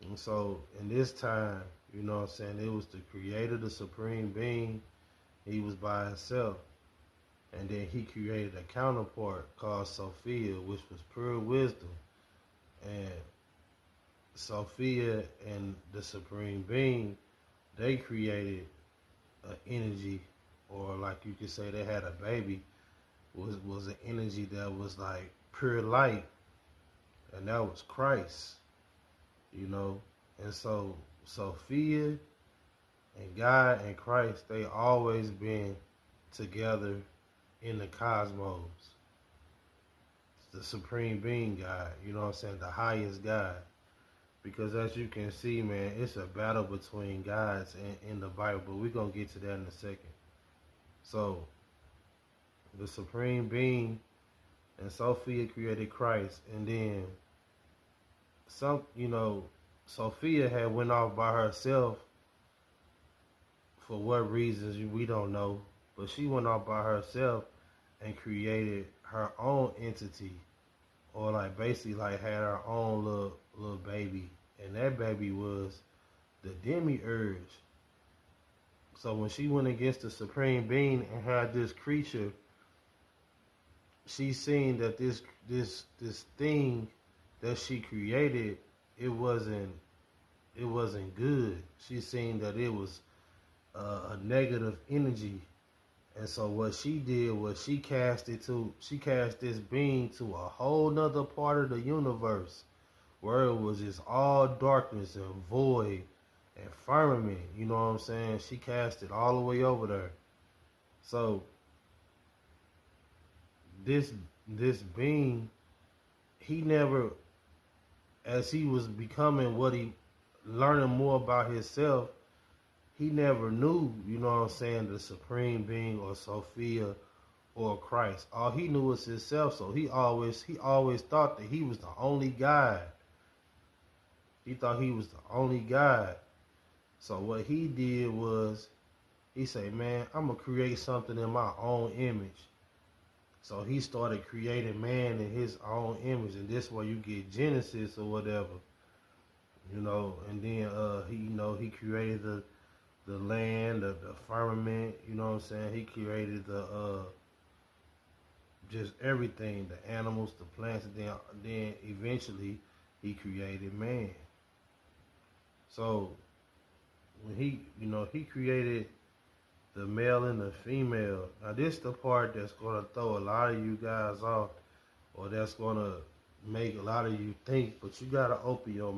And so in this time, you know what I'm saying, it was the creator, the supreme being. He was by himself. And then he created a counterpart called Sophia, which was pure wisdom. And Sophia and the supreme being, they created an energy, or like you could say they had a baby, was an energy that was like pure light, and that was Christ, you know. And so Sophia and God and Christ, they always been together in the cosmos. The supreme being God, you know what I'm saying, the highest God. Because as you can see, man, it's a battle between gods in the Bible, but we're gonna get to that in a second. So the supreme being and Sophia created Christ, and then Sophia had went off by herself for what reasons we don't know, but she went off by herself and created her own entity, or like basically like had her own little baby, and that baby was the demiurge. So when she went against the supreme being and had this creature, she seen that this thing that she created, it wasn't it wasn't good. She seen that it was a negative energy, and so what she did was she cast this being to a whole nother part of the universe where it was just all darkness and void and firmament. You know what I'm saying? She cast it all the way over there. So this this being, he never, as he was becoming what he learning more about himself, he never knew, you know what I'm saying, the supreme being or Sophia or Christ. All he knew was himself. So he always thought that he was the only God. He thought he was the only God. So what he did was he said, man, I'm gonna create something in my own image. So he started creating man in his own image, and this way you get Genesis or whatever, you know. And then he created the land, the firmament, you know what I'm saying. He created the just everything, the animals, the plants, and then eventually he created man. So when he created the male and the female. Now this the part that's gonna throw a lot of you guys off, or that's gonna make a lot of you think, but you gotta open your